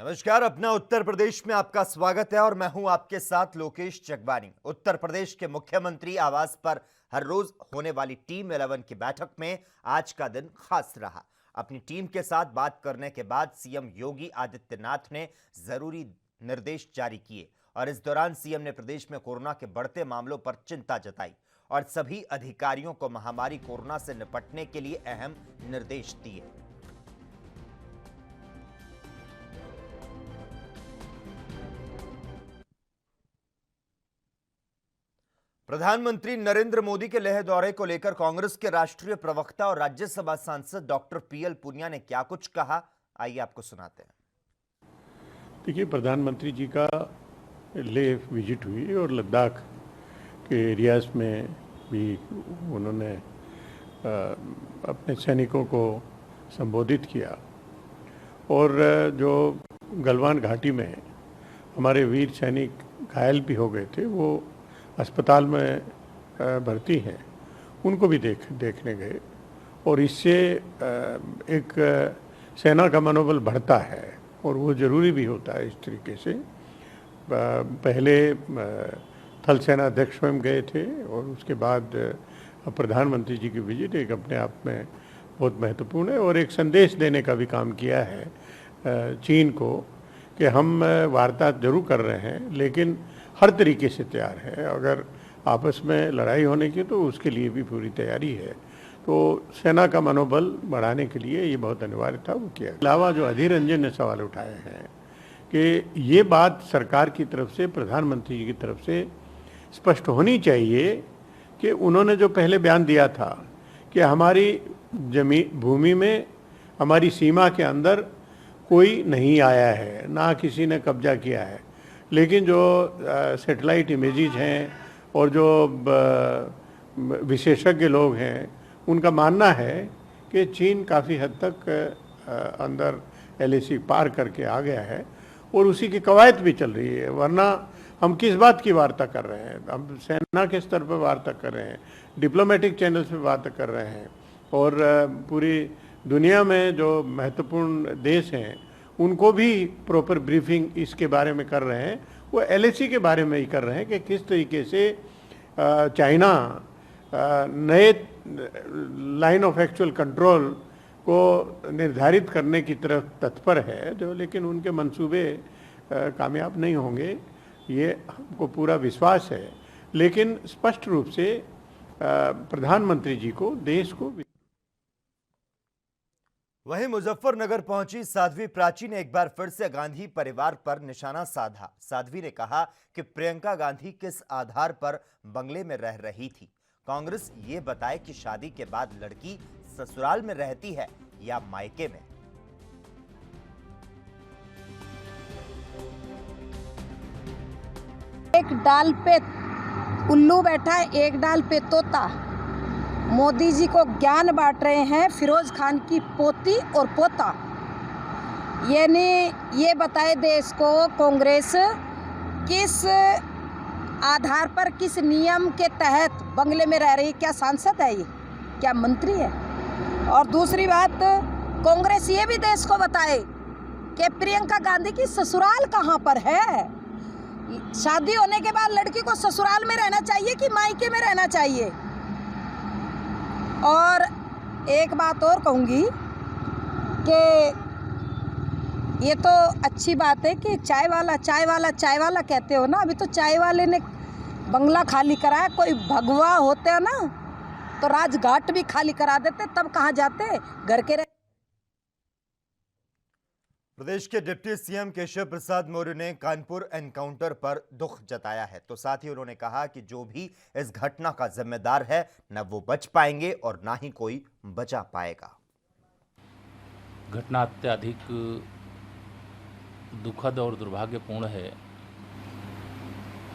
नमस्कार। अपना उत्तर प्रदेश में आपका स्वागत है और मैं हूं आपके साथ लोकेश चकवानी। उत्तर प्रदेश के मुख्यमंत्री आवास पर हर रोज होने वाली टीम 11 की बैठक में आज का दिन खास रहा। अपनी टीम के साथ बात करने के बाद सीएम योगी आदित्यनाथ ने जरूरी निर्देश जारी किए और इस दौरान सीएम ने प्रदेश में कोरोना के बढ़ते मामलों पर चिंता जताई और सभी अधिकारियों को महामारी कोरोना से निपटने के लिए अहम निर्देश दिए। प्रधानमंत्री नरेंद्र मोदी के लेह दौरे को लेकर कांग्रेस के राष्ट्रीय प्रवक्ता और राज्यसभा सांसद डॉक्टर पीएल पुनिया ने क्या कुछ कहा, आइए आपको सुनाते हैं। देखिए, प्रधानमंत्री जी का लेह विजिट हुई और लद्दाख के एरियाज में भी उन्होंने अपने सैनिकों को संबोधित किया और जो गलवान घाटी में हमारे वीर सैनिक घायल भी हो गए थे, वो अस्पताल में भर्ती हैं, उनको भी देखने गए और इससे एक सेना का मनोबल बढ़ता है और वो ज़रूरी भी होता है। इस तरीके से पहले थल सेना अध्यक्ष स्वयं गए थे और उसके बाद प्रधानमंत्री जी की विजिट एक अपने आप में बहुत महत्वपूर्ण है और एक संदेश देने का भी काम किया है चीन को कि हम वार्ता जरूर कर रहे हैं लेकिन हर तरीके से तैयार है। अगर आपस में लड़ाई होने की तो उसके लिए भी पूरी तैयारी है। तो सेना का मनोबल बढ़ाने के लिए ये बहुत अनिवार्य था, वो किया। अलावा जो अधीर रंजन ने सवाल उठाए हैं कि ये बात सरकार की तरफ से, प्रधानमंत्री जी की तरफ से स्पष्ट होनी चाहिए कि उन्होंने जो पहले बयान दिया था कि हमारी भूमि में, हमारी सीमा के अंदर कोई नहीं आया है, ना किसी ने कब्जा किया है, लेकिन जो सैटेलाइट इमेजेस हैं और जो विशेषज्ञ लोग हैं उनका मानना है कि चीन काफ़ी हद तक अंदर एलएसी पार करके आ गया है और उसी की कवायद भी चल रही है। वरना हम किस बात की वार्ता कर रहे हैं? हम सेना के स्तर पर वार्ता कर रहे हैं, डिप्लोमेटिक चैनल्स पे वार्ता कर रहे हैं और पूरी दुनिया में जो महत्वपूर्ण देश हैं उनको भी प्रॉपर ब्रीफिंग इसके बारे में कर रहे हैं। वो एलएसी के बारे में ही कर रहे हैं कि किस तरीके से चाइना नए लाइन ऑफ एक्चुअल कंट्रोल को निर्धारित करने की तरफ तत्पर है, जो लेकिन उनके मंसूबे कामयाब नहीं होंगे, ये हमको पूरा विश्वास है। लेकिन स्पष्ट रूप से प्रधानमंत्री जी को, देश को। वहीं मुजफ्फरनगर पहुंची साध्वी प्राची ने एक बार फिर से गांधी परिवार पर निशाना साधा। साध्वी ने कहा कि प्रियंका गांधी किस आधार पर बंगले में रह रही थी। कांग्रेस ये बताए कि शादी के बाद लड़की ससुराल में रहती है या मायके में। एक डाल पे उल्लू बैठा है, एक डाल पे तोता। मोदी जी को ज्ञान बांट रहे हैं फिरोज खान की पोती और पोता। यानी ये बताए देश को कांग्रेस किस आधार पर, किस नियम के तहत बंगले में रह रही। क्या सांसद है ये? क्या मंत्री है? और दूसरी बात, कांग्रेस ये भी देश को बताए कि प्रियंका गांधी की ससुराल कहाँ पर है। शादी होने के बाद लड़की को ससुराल में रहना चाहिए कि मायके में रहना चाहिए। और एक बात और कहूँगी कि ये तो अच्छी बात है कि चाय वाला कहते हो ना। अभी तो चाय वाले ने बंगला खाली कराया, कोई भगवा होते हैं ना तो राजघाट भी खाली करा देते, तब कहाँ जाते घर के। प्रदेश के डिप्टी सीएम केशव प्रसाद मौर्य ने कानपुर एनकाउंटर पर दुख जताया है, तो साथ ही उन्होंने कहा कि जो भी इस घटना का जिम्मेदार है न वो बच पाएंगे और ना ही कोई बचा पाएगा। घटना अत्यधिक दुखद और दुर्भाग्यपूर्ण है।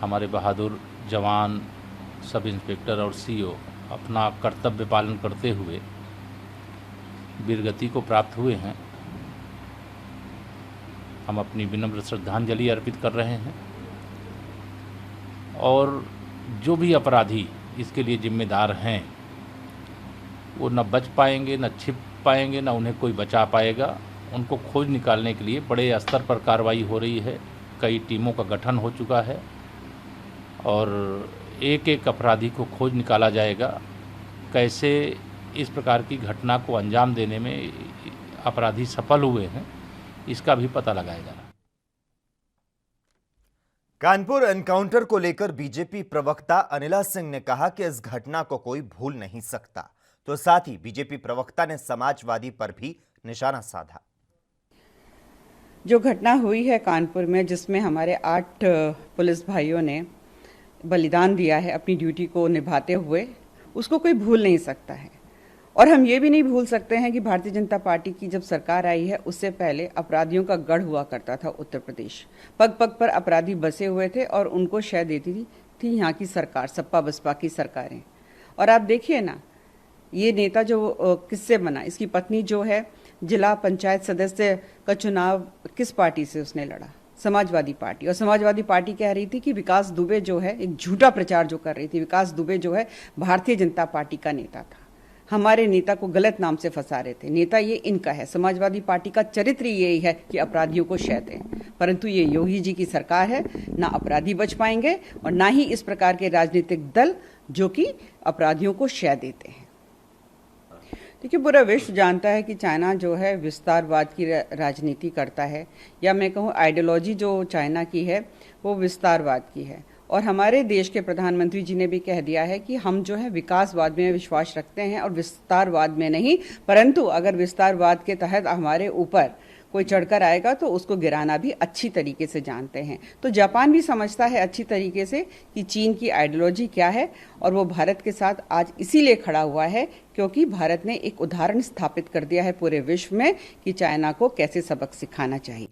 हमारे बहादुर जवान, सब इंस्पेक्टर और सीओ अपना कर्तव्य पालन करते हुए वीरगति को प्राप्त हुए हैं। हम अपनी विनम्र श्रद्धांजलि अर्पित कर रहे हैं और जो भी अपराधी इसके लिए जिम्मेदार हैं वो न बच पाएंगे, न छिप पाएंगे, न उन्हें कोई बचा पाएगा। उनको खोज निकालने के लिए बड़े स्तर पर कार्रवाई हो रही है। कई टीमों का गठन हो चुका है और एक एक अपराधी को खोज निकाला जाएगा। कैसे इस प्रकार की घटना को अंजाम देने में अपराधी सफल हुए हैं, इसका भी पता लगाया जा रहा है। कानपुर एनकाउंटर को लेकर बीजेपी प्रवक्ता अनिला सिंह ने कहा कि इस घटना को कोई भूल नहीं सकता। तो साथ ही बीजेपी प्रवक्ता ने समाजवादी पर भी निशाना साधा। जो घटना हुई है कानपुर में, जिसमें हमारे 8 पुलिस भाइयों ने बलिदान दिया है अपनी ड्यूटी को निभाते हुए, उसको कोई भूल नहीं सकता है। और हम ये भी नहीं भूल सकते हैं कि भारतीय जनता पार्टी की जब सरकार आई है, उससे पहले अपराधियों का गढ़ हुआ करता था उत्तर प्रदेश। पग पग पर अपराधी बसे हुए थे और उनको शय देती थी यहाँ की सरकार, सपा बसपा की सरकारें। और आप देखिए ना, ये नेता जो किससे बना, इसकी पत्नी जो है जिला पंचायत सदस्य का चुनाव किस पार्टी से उसने लड़ा? समाजवादी पार्टी। और समाजवादी पार्टी कह रही थी कि विकास दुबे जो है, एक झूठा प्रचार जो कर रही थी, विकास दुबे जो है भारतीय जनता पार्टी का नेता था, हमारे नेता को गलत नाम से फंसा रहे थे। नेता ये इनका है, समाजवादी पार्टी का चरित्र यही है कि अपराधियों को शय दें। परंतु ये योगी जी की सरकार है, ना अपराधी बच पाएंगे और ना ही इस प्रकार के राजनीतिक दल जो कि अपराधियों को शय देते हैं। देखिए, पूरा विश्व जानता है कि चाइना जो है विस्तारवाद की राजनीति करता है, या मैं कहूँ आइडियोलॉजी जो चाइना की है वो विस्तारवाद की है। और हमारे देश के प्रधानमंत्री जी ने भी कह दिया है कि हम जो है विकासवाद में विश्वास रखते हैं और विस्तारवाद में नहीं। परंतु अगर विस्तारवाद के तहत हमारे ऊपर कोई चढ़कर आएगा तो उसको गिराना भी अच्छी तरीके से जानते हैं। तो जापान भी समझता है अच्छी तरीके से कि चीन की आइडियोलॉजी क्या है, और वो भारत के साथ आज इसीलिए खड़ा हुआ है क्योंकि भारत ने एक उदाहरण स्थापित कर दिया है पूरे विश्व में कि चाइना को कैसे सबक सिखाना चाहिए।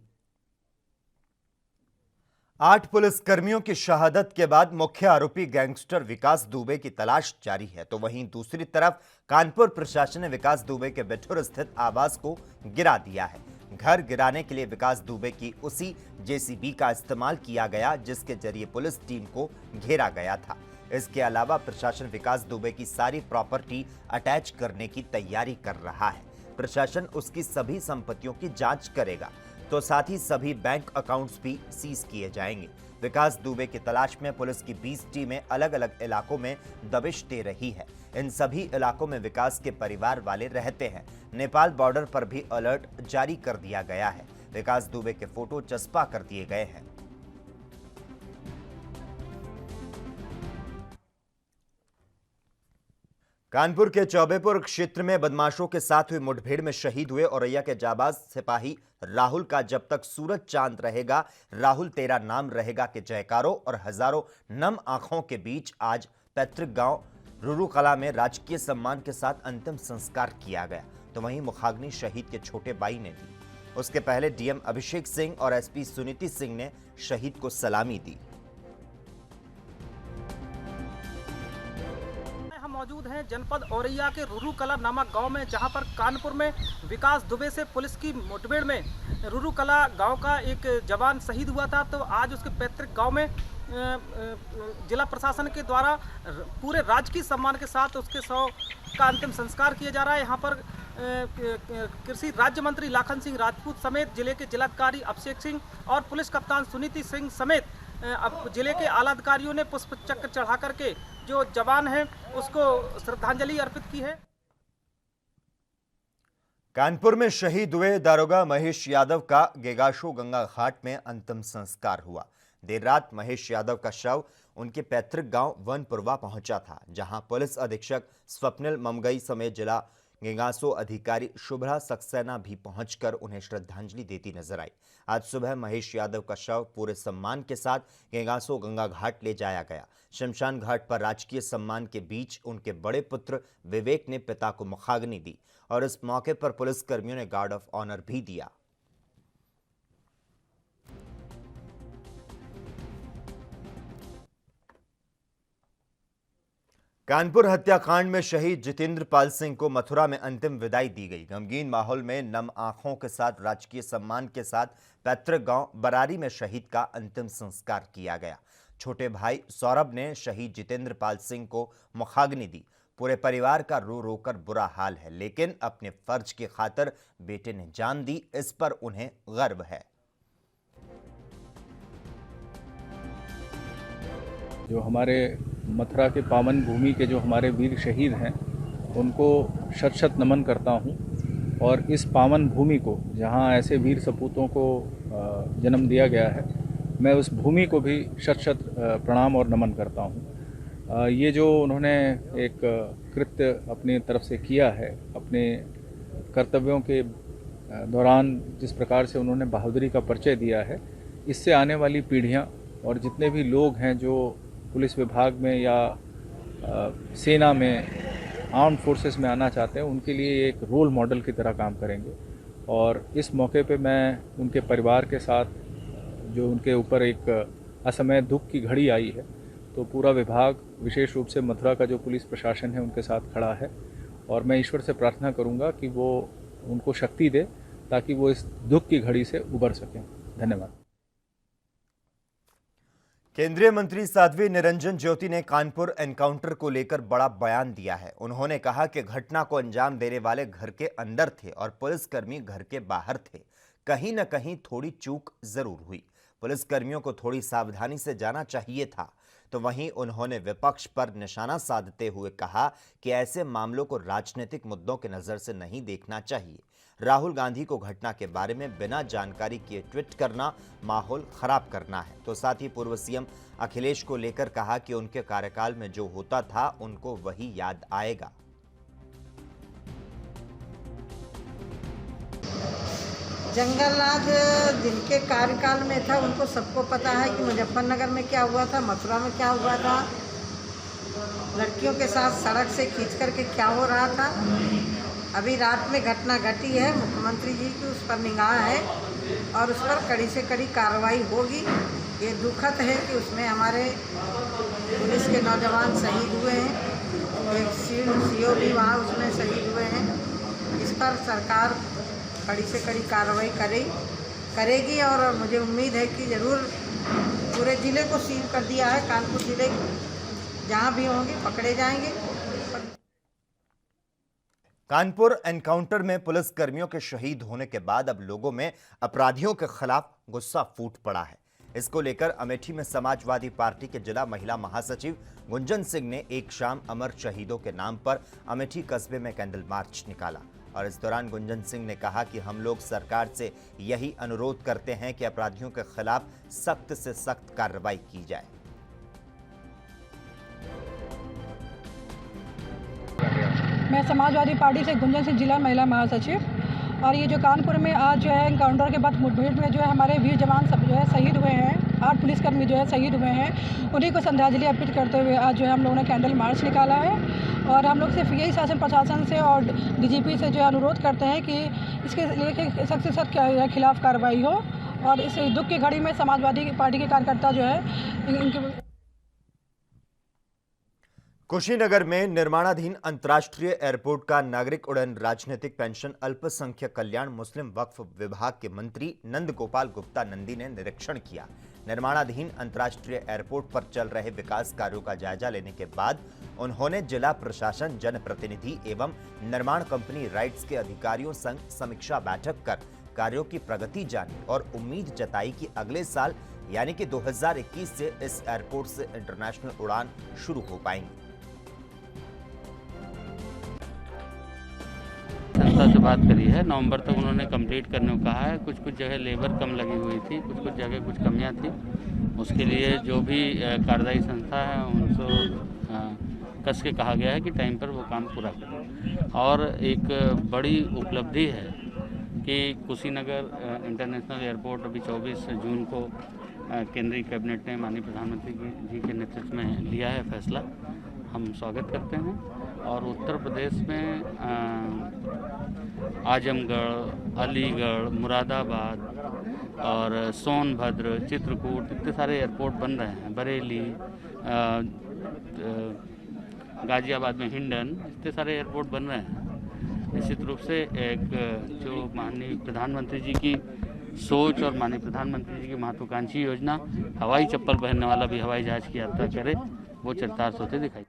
8 पुलिस कर्मियों की शहादत के बाद मुख्य आरोपी गैंगस्टर विकास दुबे की तलाश जारी है। तो वहीं दूसरी तरफ कानपुर प्रशासन ने विकास दुबे के बिठूर स्थित आवास को गिरा दिया है। घर गिराने के लिए विकास दुबे की उसी जेसीबी का इस्तेमाल किया गया जिसके जरिए पुलिस टीम को घेरा गया था। इसके अलावा प्रशासन विकास दुबे की सारी प्रॉपर्टी अटैच करने की तैयारी कर रहा है। प्रशासन उसकी सभी संपत्तियों की जांच करेगा, तो साथ ही सभी बैंक अकाउंट्स भी सीज किए जाएंगे। विकास दुबे की तलाश में पुलिस की 20 टीमें अलग अलग इलाकों में दबिश दे रही है। इन सभी इलाकों में विकास के परिवार वाले रहते हैं। नेपाल बॉर्डर पर भी अलर्ट जारी कर दिया गया है। विकास दुबे के फोटो चस्पा कर दिए गए हैं। कानपुर के चौबेपुर क्षेत्र में बदमाशों के साथ हुई मुठभेड़ में शहीद हुए औरैया के जाबाज सिपाही राहुल का जब तक सूरज चांद रहेगा, राहुल तेरा नाम रहेगा के जयकारों और हजारों नम आंखों के बीच आज पैतृक गांव रुरू कला में राजकीय सम्मान के साथ अंतिम संस्कार किया गया। तो वहीं मुखाग्नि शहीद के छोटे भाई ने दी। उसके पहले डीएम अभिषेक सिंह और एसपी सुनीति सिंह ने शहीद को सलामी दी। मौजूद हैं जनपद औरैया के रुरू कला नामक गांव में, जहां पर कानपुर में विकास दुबे से पुलिस की मुठभेड़ में रुरू कला गांव का एक जवान शहीद हुआ था। तो आज उसके पैतृक गांव में जिला प्रशासन के द्वारा पूरे राजकीय सम्मान के साथ उसके शव का अंतिम संस्कार किया जा रहा है। यहां पर कृषि राज्य मंत्री लाखन सिंह राजपूत समेत जिले के जिलाधिकारी अभिषेक सिंह और पुलिस कप्तान सुनीति सिंह समेत अब जिले के आला अधिकारियों ने पुष्प चक्र चढ़ा करके जो जवान है उसको श्रद्धांजलि अर्पित की है। कानपुर में शहीद हुए दारोगा महेश यादव का गेगाशो गंगा घाट में अंतिम संस्कार हुआ। देर रात महेश यादव का शव उनके पैतृक गांव वनपुरवा पहुंचा था, जहां पुलिस अधीक्षक स्वप्निल ममगई समेत जिला गेगासो अधिकारी शुभ्रा सक्सेना भी पहुंचकर उन्हें श्रद्धांजलि देती नजर आई। आज सुबह महेश यादव का शव पूरे सम्मान के साथ गेगासो गंगा घाट ले जाया गया। शमशान घाट पर राजकीय सम्मान के बीच उनके बड़े पुत्र विवेक ने पिता को मुखाग्नि दी और इस मौके पर पुलिस कर्मियों ने गार्ड ऑफ ऑनर भी दिया। कानपुर हत्याकांड में शहीद जितेंद्र पाल सिंह को मथुरा में अंतिम विदाई दी गई। गमगीन माहौल में नम आंखों के साथ राजकीय सम्मान के साथ पैतृक गांव बरारी में शहीद का अंतिम संस्कार किया गया। छोटे भाई सौरभ ने शहीद जितेंद्र पाल सिंह को मुखाग्नि दी। पूरे परिवार का रो रो कर बुरा हाल है, लेकिन अपने फर्ज की खातिर बेटे ने जान दी, इस पर उन्हें गर्व है। जो हमारे मथुरा के पावन भूमि के जो हमारे वीर शहीद हैं उनको शत शत नमन करता हूं और इस पावन भूमि को जहां ऐसे वीर सपूतों को जन्म दिया गया है, मैं उस भूमि को भी शत शत प्रणाम और नमन करता हूं। ये जो उन्होंने एक कृत्य अपनी तरफ से किया है, अपने कर्तव्यों के दौरान जिस प्रकार से उन्होंने बहादुरी का परिचय दिया है, इससे आने वाली पीढ़ियां और जितने भी लोग हैं जो पुलिस विभाग में या सेना में, आर्म्ड फोर्सेस में आना चाहते हैं, उनके लिए एक रोल मॉडल की तरह काम करेंगे। और इस मौके पे मैं उनके परिवार के साथ, जो उनके ऊपर एक असमय दुख की घड़ी आई है, तो पूरा विभाग विशेष रूप से मथुरा का जो पुलिस प्रशासन है उनके साथ खड़ा है और मैं ईश्वर से प्रार्थना करूंगा कि वो उनको शक्ति दे ताकि वो इस दुख की घड़ी से उबर सकें। धन्यवाद। केंद्रीय मंत्री साध्वी निरंजन ज्योति ने कानपुर एनकाउंटर को लेकर बड़ा बयान दिया है। उन्होंने कहा कि घटना को अंजाम देने वाले घर के अंदर थे और पुलिसकर्मी घर के बाहर थे। कहीं न कहीं थोड़ी चूक जरूर हुई, पुलिसकर्मियों को थोड़ी सावधानी से जाना चाहिए था। तो वहीं उन्होंने विपक्ष पर निशाना साधते हुए कहा कि ऐसे मामलों को राजनीतिक मुद्दों की नजर से नहीं देखना चाहिए। राहुल गांधी को घटना के बारे में बिना जानकारी किए ट्वीट करना माहौल खराब करना है। तो साथ ही पूर्व सीएम अखिलेश को लेकर कहा कि उनके कार्यकाल में जो होता था उनको वही याद आएगा। जंगल राज जिनके कार्यकाल में था उनको सबको पता है कि मुजफ्फरनगर में क्या हुआ था, मथुरा में क्या हुआ था, लड़कियों के साथ सड़क से खींच करके क्या हो रहा था। अभी रात में घटना घटी है, मुख्यमंत्री जी की उस पर निगाह है और उस पर कड़ी से कड़ी कार्रवाई होगी। ये दुखद है कि उसमें हमारे पुलिस के नौजवान शहीद हुए हैं, एक सीओ भी वहाँ उसमें शहीद हुए हैं। इस पर सरकार कड़ी से कड़ी कार्रवाई करेगी और मुझे उम्मीद है कि ज़रूर पूरे ज़िले को सील कर दिया है, कानपुर ज़िले जहाँ भी होंगे पकड़े जाएंगे। कानपुर एनकाउंटर में पुलिसकर्मियों के शहीद होने के बाद अब लोगों में अपराधियों के खिलाफ गुस्सा फूट पड़ा है। इसको लेकर अमेठी में समाजवादी पार्टी के जिला महिला महासचिव गुंजन सिंह ने एक शाम अमर शहीदों के नाम पर अमेठी कस्बे में कैंडल मार्च निकाला और इस दौरान गुंजन सिंह ने कहा कि हम लोग सरकार से यही अनुरोध करते हैं कि अपराधियों के खिलाफ सख्त से सख्त कार्रवाई की जाए। मैं समाजवादी पार्टी से गुंजन सिंह, जिला महिला महासचिव। और ये जो कानपुर में आज जो है एनकाउंटर के बाद मुठभेड़ में जो है हमारे वीर जवान सब जो है शहीद हुए हैं, 8 पुलिसकर्मी जो है शहीद हुए हैं, उन्हीं को श्रद्धांजलि अर्पित करते हुए आज जो है हम लोगों ने कैंडल मार्च निकाला है। और हम लोग सिर्फ यही शासन प्रशासन से और डीजीपी से जो है अनुरोध करते हैं कि इसके लिए सख्त से सख्त खिलाफ कार्रवाई हो और इस दुख की घड़ी में समाजवादी पार्टी के कार्यकर्ता जो है इनके। कुशीनगर में निर्माणाधीन अंतर्राष्ट्रीय एयरपोर्ट का नागरिक उड़्डयन, राजनीतिक पेंशन, अल्पसंख्यक कल्याण, मुस्लिम वक्फ विभाग के मंत्री नंद गोपाल गुप्ता नंदी ने निरीक्षण किया। निर्माणाधीन अंतर्राष्ट्रीय एयरपोर्ट पर चल रहे विकास कार्यों का जायजा लेने के बाद उन्होंने जिला प्रशासन, जनप्रतिनिधि एवं निर्माण कंपनी राइट्स के अधिकारियों संग समीक्षा बैठक कर कार्यों की प्रगति जानी और उम्मीद जताई कि अगले साल यानी कि 2021 से इस एयरपोर्ट से इंटरनेशनल उड़ान शुरू हो पाएंगी। संस्था से बात करी है, नवंबर तक उन्होंने कंप्लीट करने को कहा है। कुछ जगह लेबर कम लगी हुई थी, कुछ जगह कुछ कमियां थी। उसके लिए जो भी कार्यदायी संस्था है उनको कस के कहा गया है कि टाइम पर वो काम पूरा करें। और एक बड़ी उपलब्धि है कि कुशीनगर इंटरनेशनल एयरपोर्ट अभी 24 जून को केंद्रीय कैबिनेट ने माननीय प्रधानमंत्री जी के नेतृत्व में लिया है फैसला, हम स्वागत करते हैं। और उत्तर प्रदेश में आजमगढ़, अलीगढ़, मुरादाबाद और सोनभद्र, चित्रकूट, इतने सारे एयरपोर्ट बन रहे हैं, बरेली, गाजियाबाद में हिंडन, इतने सारे एयरपोर्ट बन रहे हैं। निश्चित रूप से एक जो माननीय प्रधानमंत्री जी की सोच और माननीय प्रधानमंत्री जी की महत्वाकांक्षी योजना हवाई चप्पल पहनने वाला भी हवाई जहाज की यात्रा करे, वो चरितार्थ होते दिखाई।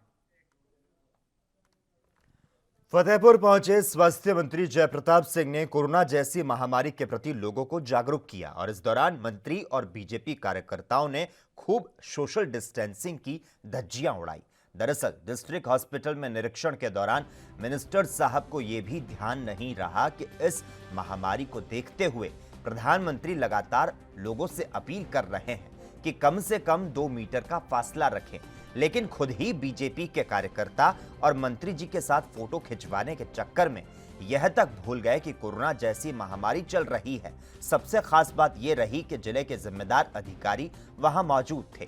फतेहपुर पहुंचे स्वास्थ्य मंत्री जयप्रताप सिंह ने कोरोना जैसी महामारी के प्रति लोगों को जागरूक किया और इस दौरान मंत्री और बीजेपी कार्यकर्ताओं ने खूब सोशल डिस्टेंसिंग की धज्जियां उड़ाई। दरअसल डिस्ट्रिक्ट हॉस्पिटल में निरीक्षण के दौरान मिनिस्टर साहब को यह भी ध्यान नहीं रहा कि इस महामारी को देखते हुए प्रधानमंत्री लगातार लोगों से अपील कर रहे हैं कि कम से कम 2 मीटर का फासला रखें, लेकिन खुद ही बीजेपी के कार्यकर्ता और मंत्री जी के साथ फोटो खिंचवाने के चक्कर में यह तक भूल गए कि कोरोना जैसी महामारी चल रही है। सबसे खास बात यह रही कि जिले के जिम्मेदार अधिकारी वहां मौजूद थे।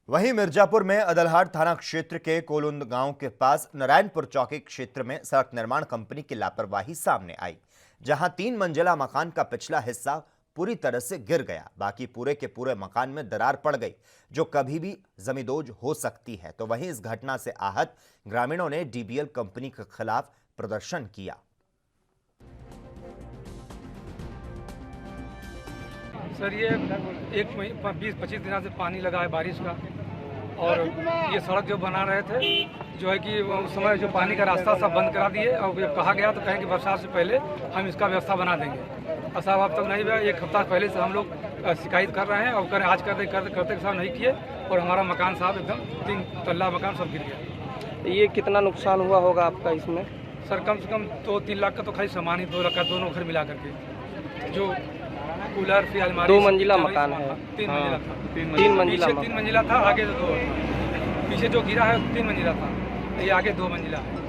वहीं मिर्जापुर में अदलहाट थाना क्षेत्र के कोलुंद गांव के पास नारायणपुर चौकी क्षेत्र में सड़क निर्माण कंपनी की लापरवाही सामने आई, जहां 3 मंजिला मकान का पिछला हिस्सा पूरी तरह से गिर गया। बाकी पूरे के पूरे मकान में दरार पड़ गई, जो कभी भी जमींदोज हो सकती है। तो वहीं इस घटना से आहत ग्रामीणों ने डीबीएल कंपनी के खिलाफ प्रदर्शन किया। सर, ये 20-25 दिनों से पानी लगा है बारिश का, और ये सड़क जो बना रहे थे जो है कि उस समय जो पानी का रास्ता सब बंद करा दिए, और कहा गया तो कहें कि बरसात से पहले हम इसका व्यवस्था बना देंगे। ऐसा अब तक नहीं हुआ। 1 हफ्ता पहले से हम लोग शिकायत कर रहे हैं और आज करते साहब नहीं किए, और हमारा मकान साहब एकदम 3 तल्ला मकान सब गिर गया। ये कितना नुकसान हुआ होगा आपका इसमें? सर, कम से कम 2-3 लाख का तो खाली सामान ही 2 लाख का, दोनों घर मिला करके। जो कूलर फिर अलमारी, 2 मंजिला मकान है। 3 मंजिला था। 3 मंजिला, 3 मंजिला था, आगे 2, पीछे जो गिरा है 3 मंजिला था, ये आगे 2 मंजिला है।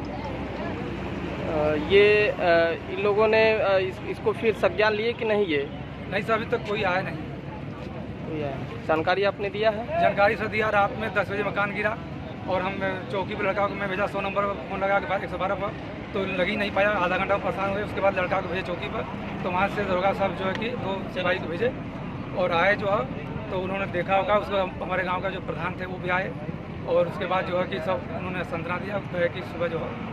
ये इन लोगों ने इसको फिर संज्ञान लिए कि नहीं? ये नहीं सर, अभी तक कोई आया नहीं। कोई आया? जानकारी आपने दिया है? जानकारी से दिया, रात में 10 बजे मकान गिरा, और हम चौकी पर लड़का को मैं भेजा 100 नंबर पर फ़ोन लगा के 112 पर, तो लग ही नहीं पाया। आधा घंटा परेशान हुए। उसके बाद लड़का को भेजे चौकी पर, तो वहाँ से दरोगा साहब जो है कि 2 सिपाही को भेजे और आए जो है, तो उन्होंने देखा होगा। उसको हमारे गांव का जो प्रधान थे वो भी आए, और उसके बाद जो है कि सब उन्होंने संतरा दिया कि सुबह जो है।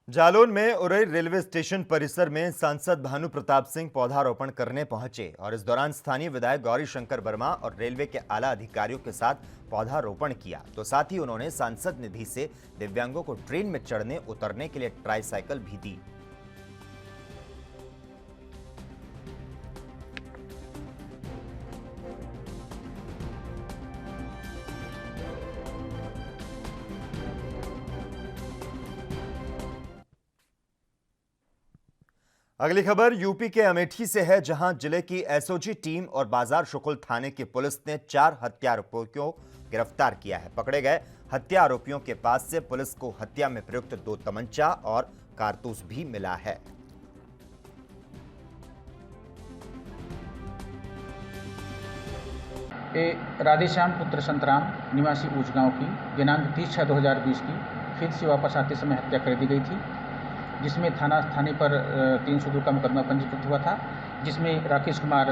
जालौन में उरई रेलवे स्टेशन परिसर में सांसद भानु प्रताप सिंह पौधारोपण करने पहुंचे और इस दौरान स्थानीय विधायक गौरी शंकर वर्मा और रेलवे के आला अधिकारियों के साथ पौधारोपण किया। तो साथ ही उन्होंने सांसद निधि से दिव्यांगों को ट्रेन में चढ़ने उतरने के लिए ट्राईसाइकिल भी दी। अगली खबर यूपी के अमेठी से है, जहां जिले की एसओजी टीम और बाजार शुकुल थाने की पुलिस ने 4 हत्या आरोपियों को गिरफ्तार किया है। पकड़े गए हत्या आरोपियों के पास से पुलिस को हत्या में प्रयुक्त 2 तमंचा और कारतूस भी मिला है। राधेश्याम पुत्र संतराम निवासी ऊंचगांव की दिनांक 30/6/2020 की फिर से वापस आते समय हत्या कर दी गई थी, जिसमें थाने पर 302 का मुकदमा पंजीकृत हुआ था, जिसमें राकेश कुमार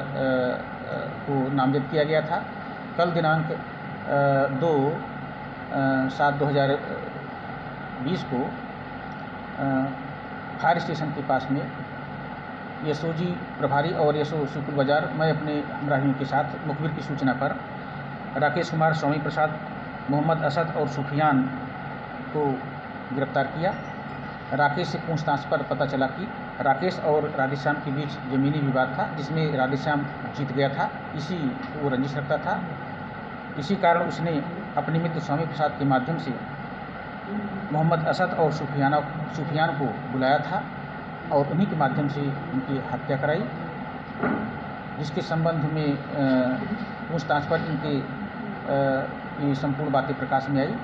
को नामजद किया गया था। कल दिनांक 2/7/2020 को फायर स्टेशन के पास में एसओजी प्रभारी और एसओ शुक्ल बाजार मैं अपने हमराहियों के साथ मुखबिर की सूचना पर राकेश कुमार, स्वामी प्रसाद, मोहम्मद असद और सुफियान को गिरफ्तार किया। राकेश से पूछताछ पर पता चला कि राकेश और राधेश्याम के बीच ज़मीनी विवाद था, जिसमें राधेश्याम जीत गया था। इसी वो रंजिश रखता था। इसी कारण उसने अपने मित्र स्वामी प्रसाद के माध्यम से मोहम्मद असद और सुफियान को बुलाया था और उन्हीं के माध्यम से उनकी हत्या कराई, जिसके संबंध में पूछताछ पर इनके ये संपूर्ण बातें प्रकाश में आई।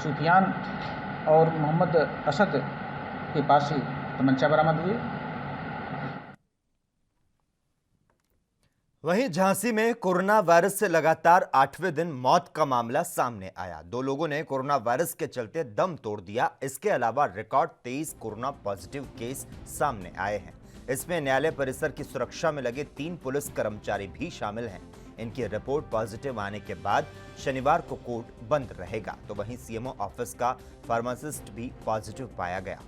सुफियान और मोहम्मद असद के पास से तमंचा बरामद हुए। वहीं झांसी में कोरोना वायरस से लगातार 8वें दिन मौत का मामला सामने आया। 2 लोगों ने कोरोना वायरस के चलते दम तोड़ दिया। इसके अलावा रिकॉर्ड 23 कोरोना पॉजिटिव केस सामने आए हैं। इसमें न्यायालय परिसर की सुरक्षा में लगे 3 पुलिस कर्मचारी भी शामिल हैं। इनकी रिपोर्ट पॉजिटिव आने के बाद शनिवार को कोर्ट बंद रहेगा। तो वहीं सीएमओ ऑफिस का फार्मासिस्ट भी पॉजिटिव पाया गया।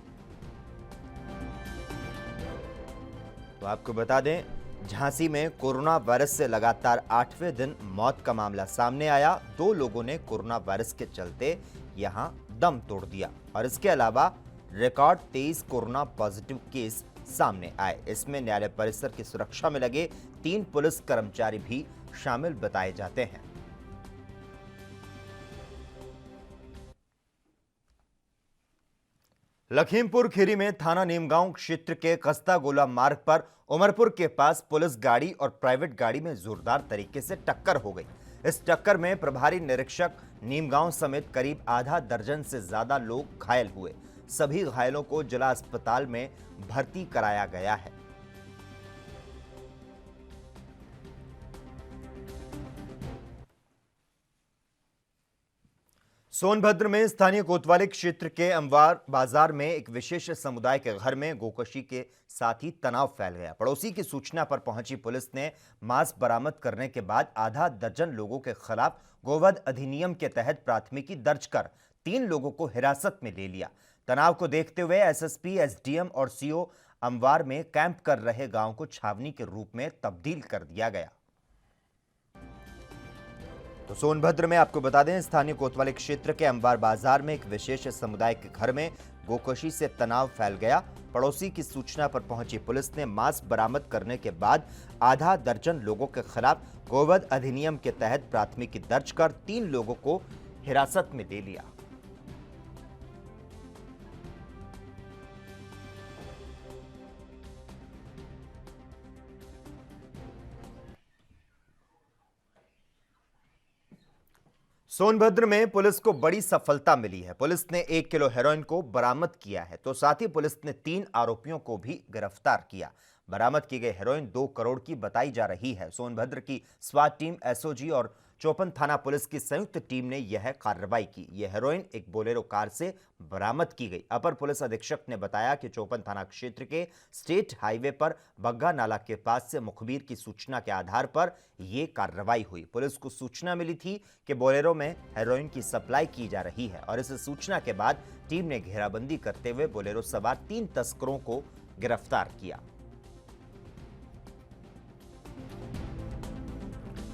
तो आपको बता दें झांसी में कोरोना वायरस से लगातार 8वें दिन मौत का मामला सामने आया। 2 लोगों ने कोरोना वायरस के चलते यहां दम तोड़ दिया और इसके अलावा रिकॉर्ड 23 कोरोना पॉजिटिव केस सामने आए। इसमें न्यायालय परिसर की सुरक्षा में लगे 3 पुलिस कर्मचारी भी शामिल बताए जाते हैं। लखीमपुर खीरी में थाना नीमगांव क्षेत्र के कस्तागोला मार्ग पर उमरपुर के पास पुलिस गाड़ी और प्राइवेट गाड़ी में जोरदार तरीके से टक्कर हो गई। इस टक्कर में प्रभारी निरीक्षक नीमगांव समेत करीब आधा दर्जन से ज्यादा लोग घायल हुए। सभी घायलों को जिला अस्पताल में भर्ती कराया गया है। सोनभद्र में स्थानीय कोतवाली क्षेत्र के अमवार बाजार में एक विशेष समुदाय के घर में गोकशी के साथ ही तनाव फैल गया। पड़ोसी की सूचना पर पहुंची पुलिस ने मांस बरामद करने के बाद आधा दर्जन लोगों के खिलाफ गोवध अधिनियम के तहत प्राथमिकी दर्ज कर 3 लोगों को हिरासत में ले लिया। तनाव को देखते हुए एसएसपी, एसडीएम और सीओ अमवार में कैंप कर रहे गांव को छावनी के रूप में तब्दील कर दिया गया। तो सोनभद्र में आपको बता दें, स्थानीय कोतवाली क्षेत्र के अमवार बाजार में एक विशेष समुदाय के घर में गोकशी से तनाव फैल गया। पड़ोसी की सूचना पर पहुंची पुलिस ने मांस बरामद करने के बाद आधा दर्जन लोगों के खिलाफ गोवध अधिनियम के तहत प्राथमिकी दर्ज कर 3 लोगों को हिरासत में ले लिया। सोनभद्र में पुलिस को बड़ी सफलता मिली है। पुलिस ने 1 किलो हेरोइन को बरामद किया है, तो साथ ही पुलिस ने 3 आरोपियों को भी गिरफ्तार किया। बरामद की गई हेरोइन 2 करोड़ की बताई जा रही है। सोनभद्र की स्वाट टीम, एसओजी और चौपन थाना पुलिस की संयुक्त टीम ने यह कार्रवाई की। यह हेरोइन एक बोलेरो कार से बरामद की गई। अपर पुलिस अधीक्षक ने बताया कि चौपन थाना क्षेत्र के स्टेट हाईवे पर बग्गा नाला के पास से मुखबिर की सूचना के आधार पर यह कार्रवाई हुई। पुलिस को सूचना मिली थी कि बोलेरो में हेरोइन की सप्लाई की जा रही है और इस सूचना के बाद टीम ने घेराबंदी करते हुए बोलेरो सवार 3 तस्करों को गिरफ्तार किया।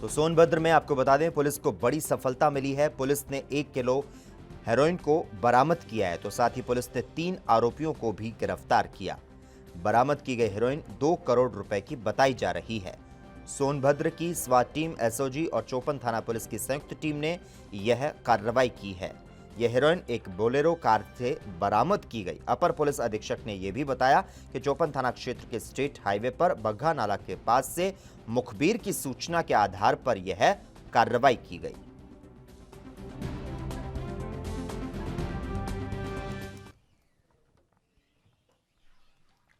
तो सोनभद्र में आपको बता दें, पुलिस को बड़ी सफलता मिली है। पुलिस ने 1 किलो हेरोइन को बरामद किया है, तो साथ ही पुलिस ने 3 आरोपियों को भी गिरफ्तार किया। बरामद की गई हेरोइन 2 करोड़ रुपए की बताई जा रही है। सोनभद्र की स्वाट टीम, एसओजी और चौपन थाना पुलिस की संयुक्त टीम ने यह कार्रवाई की है। यह हेरोइन एक बोलेरो कार से बरामद की गई। अपर पुलिस अधीक्षक ने यह भी बताया कि चौपन थाना क्षेत्र के स्टेट हाईवे पर बग्घा नाला के पास से मुखबिर की सूचना के आधार पर यह कार्रवाई की गई।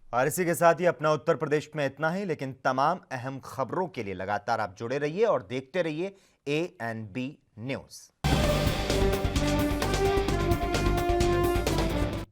और इसी के साथ ही अपना उत्तर प्रदेश में इतना ही, लेकिन तमाम अहम खबरों के लिए लगातार आप जुड़े रहिए और देखते रहिए ANB न्यूज़।